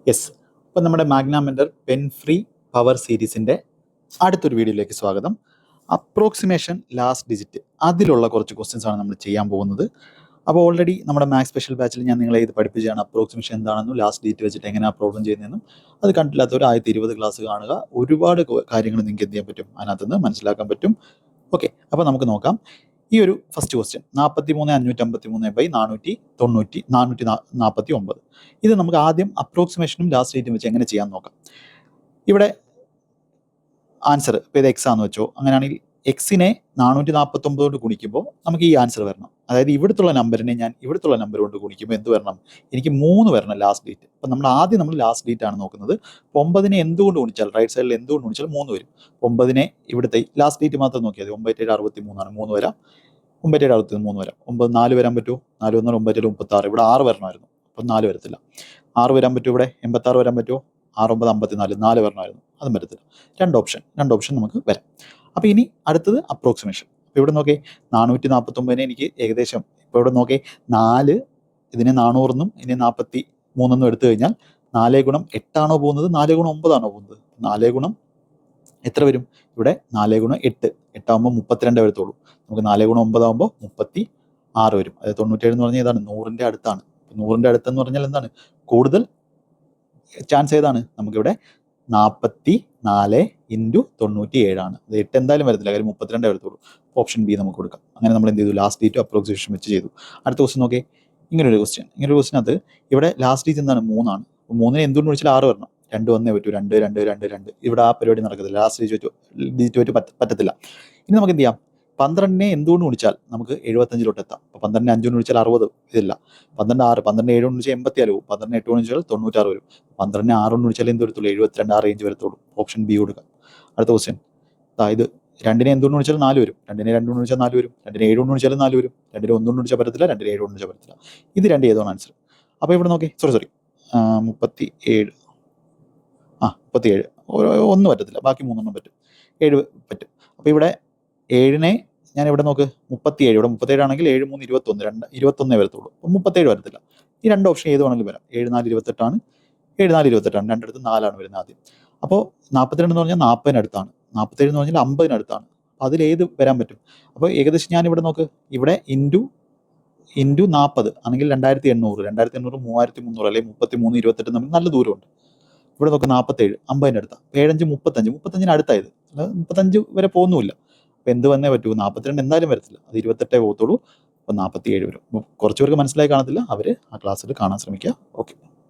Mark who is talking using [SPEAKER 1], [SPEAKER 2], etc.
[SPEAKER 1] Yes, അപ്പം നമ്മുടെ Magna Mentor pen free power സീരീസിൻ്റെ അടുത്തൊരു വീഡിയോയിലേക്ക് സ്വാഗതം. അപ്രോക്സിമേഷൻ ലാസ്റ്റ് ഡിജിറ്റ് അതിലുള്ള കുറച്ച് ക്വസ്റ്റ്യൻസ് ആണ് നമ്മൾ ചെയ്യാൻ പോകുന്നത്. അപ്പോൾ ഓൾറെഡി നമ്മുടെ മാത്സ് സ്പെഷ്യൽ ബാച്ചിൽ ഞാൻ നിങ്ങളെ ഇത് പഠിപ്പിച്ചാണ് അപ്രോക്സിമേഷൻ എന്താണെന്നും ലാസ്റ്റ് ഡിജിറ്റ് വെച്ചിട്ട് എങ്ങനെയാണ് പ്രോബ്ലം ചെയ്യുന്നതെന്നും. അത് കണ്ടില്ലാത്തവർ 2020 ക്ലാസ് കാണുക. ഒരുപാട് കാര്യങ്ങൾ നിങ്ങൾക്ക് എന്ത് ചെയ്യാൻ പറ്റും, അതിനകത്ത് നിന്ന് മനസ്സിലാക്കാൻ പറ്റും. ഓക്കെ, അപ്പോൾ നമുക്ക് നോക്കാം. ഈ ഒരു ഫസ്റ്റ് ക്വസ്റ്റ്യൻ 43,553/449. ഇത് നമുക്ക് ആദ്യം അപ്രോക്സിമേഷനും ലാസ്റ്റ് ഡേറ്റും വെച്ച് എങ്ങനെ ചെയ്യാൻ നോക്കാം. ഇവിടെ ആൻസർ ഇപ്പോൾ ഇത് എക്സ് ആണെന്ന് വെച്ചോ. അങ്ങനെയാണെങ്കിൽ എക്സിനെ 449 കൊണ്ട് ഗുണിക്കുമ്പോൾ നമുക്ക് ഈ ആൻസർ വരണം. അതായത് ഇവിടുത്തുള്ള നമ്പറിനെ ഞാൻ ഇവിടുത്തുള്ള നമ്പർ കൊണ്ട് ഗുണിക്കുമ്പോൾ എന്ത് വരണം, എനിക്ക് 3 വരണം ലാസ്റ്റ് ഡേറ്റ്. അപ്പം നമ്മൾ ആദ്യം ലാസ്റ്റ് ഡേറ്റ് ആണ് നോക്കുന്നത്. 9നെ എന്തുകൊണ്ട് ഗുണിച്ചാൽ, റൈറ്റ് സൈഡിൽ എന്തുകൊണ്ട് ഗുണിച്ചാൽ 3 വരും. 9നെ ഇവിടുത്തെ ലാസ്റ്റ് ഡേറ്റ് മാത്രം നോക്കിയാൽ മതി. 9763 ആണ്, 3 വരാം. 9763 വരാം. 9 4 വരാൻ പറ്റുമോ? 4 വന്നാൽ 9736. ഇവിടെ 6 വരണമായിരുന്നു, അപ്പം 4 വരത്തില്ല. 6 വരാൻ പറ്റുമോ? ഇവിടെ 86 വരാൻ പറ്റുമോ? 6 9 54, 4 വരണമായിരുന്നു, അതും വരത്തില്ല. രണ്ട് ഓപ്ഷൻ നമുക്ക് വരാം. അപ്പോൾ ഇനി അടുത്തത് അപ്രോക്സിമേഷൻ. അപ്പോൾ ഇവിടെ നോക്കേ, 449നെ എനിക്ക് ഏകദേശം ഇപ്പോൾ ഇവിടെ നോക്കേ 4 ഇതിനെ 400 എന്നും ഇതിനെ 43 എന്നും എടുത്തു കഴിഞ്ഞാൽ 4 ഗുണം 8 ആണോ പോകുന്നത്, 4 ഗുണം 9 ആണോ പോകുന്നത്? 4 ഗുണം എത്ര വരും? ഇവിടെ 4 ഗുണം 8 ആകുമ്പോൾ 32 വരത്തുള്ളൂ. നമുക്ക് 4 ഗുണം 9 ആകുമ്പോൾ 36 വരും. അത് 97 എന്ന് പറഞ്ഞാൽ ഏതാണ്? 100ൻ്റെ അടുത്താണ്. 100ൻ്റെ അടുത്തെന്ന് പറഞ്ഞാൽ എന്താണ്? കൂടുതൽ ചാൻസ് ഏതാണ്? നമുക്കിവിടെ 44 × 97 ആണ്. അത് 8 എന്തായാലും വരത്തില്ല, കാര്യം 32 വരത്തുള്ളൂ. ഓപ്ഷൻ ബി നമുക്ക് കൊടുക്കാം. അങ്ങനെ നമ്മൾ എന്ത് ചെയ്തു? ലാസ്റ്റ് ഡേറ്റ് അപ്രോക്സിമേഷൻ വെച്ച് ചെയ്തു. അടുത്ത ക്വസ്റ്റ്യൻ നോക്കേ, ഇങ്ങനൊരു ക്വസ്റ്റ്യനകത്ത് ഇവിടെ ലാസ്റ്റ് ഡേറ്റ് എന്താണ്? 3 ആണ്. 3നെ എന്തുകൊണ്ട് വിളിച്ചാൽ 6 വരണം. 2 വന്നേ പറ്റൂ. 2 2 2 2. ഇവിടെ ആ പരിപാടി നടക്കത്തില്ല, ലാസ്റ്റ് ഡിജിറ്റ് വെച്ച് പറ്റത്തില്ല. ഇനി നമുക്ക് എന്ത് ചെയ്യാം? 12നെ എന്തുകൊണ്ട് വിളിച്ചാൽ നമുക്ക് 75 എത്താം. അപ്പോൾ 12നെ 5 കൊണ്ട് വിളിച്ചാൽ 60 ഇതില്ല. 12 6, 12 7 കൊണ്ട് വിളിച്ചാൽ 86 പോകും. 12 8 കൊണ്ട് വിളിച്ചാൽ 96 വരും. 12നെ 6 കൊണ്ട് വിളിച്ചാൽ എന്ത് വരത്തുള്ളൂ? 72 ആ റേഞ്ച് വരത്തുള്ളൂ. ഓപ്ഷൻ ബി കൊടുക്കാം. അടുത്ത ക്വസ്റ്റ്യൻ, അതായത് 2നെ എന്തുകൊണ്ട് വിളിച്ചാൽ 4 വരും. 2നെ 2 കൊണ്ട് വിളിച്ചാൽ 4 വരും. 2നെ 7 കൊണ്ട് വിളിച്ചാൽ 4 വരും. 2നെ 1 കൊണ്ട് വിളിച്ചാൽ പറ്റത്തില്ല. 2നെ 7 കൊണ്ട് വിളിച്ചാൽ പറ്റത്തില്ല. ഇത് രണ്ട് ഏതാണ് ആൻസർ? അപ്പോൾ ഇവിടെ നോക്കി, സോറി 37. 37 1 പറ്റത്തില്ല, ബാക്കി 3 പറ്റും. 7 പറ്റും. അപ്പോൾ ഇവിടെ 7നെ ഞാൻ ഇവിടെ നോക്ക് 37, ഇവിടെ 37 ആണെങ്കിൽ 7 3 21, 21 വരത്തുള്ളൂ. അപ്പം 37 വരത്തില്ല. ഈ രണ്ട് ഓപ്ഷൻ ഏത് വേണമെങ്കിലും വരാം. 7 4 28 ആണ്, 7 4 28 ആണ്. രണ്ടിടത്ത് 4 ആണ് വരുന്നത് ആദ്യം. അപ്പോൾ 42 എന്ന് പറഞ്ഞാൽ 40 അടുത്താണ്, 47 എന്ന് പറഞ്ഞാൽ 50 അടുത്താണ്. അപ്പോൾ അതിലേത് വരാൻ പറ്റും? അപ്പോൾ ഏകദേശം ഞാൻ ഇവിടെ നോക്ക്, ഇവിടെ ഇൻറ്റു 40 ആണെങ്കിൽ 2800, 3300 അല്ലെങ്കിൽ 33 28 തമ്മിൽ നല്ല ദൂരമുണ്ട്. ഇവിടെ നോക്ക് 47 50 അടുത്താണ്. 7 5 35, 35 അടുത്തായത്, 35 വരെ പോകുന്നുമില്ല. അപ്പോൾ എന്ത് വന്നേ പറ്റൂ? 42 എന്തായാലും വരത്തില്ല, അത് 28 പോകത്തുള്ളൂ. അപ്പോൾ 47 വരും. കുറച്ച് പേർക്ക് മനസ്സിലായി കാണത്തില്ല, അവർ ആ ക്ലാസ്സിൽ കാണാൻ ശ്രമിക്കുക. ഓക്കെ.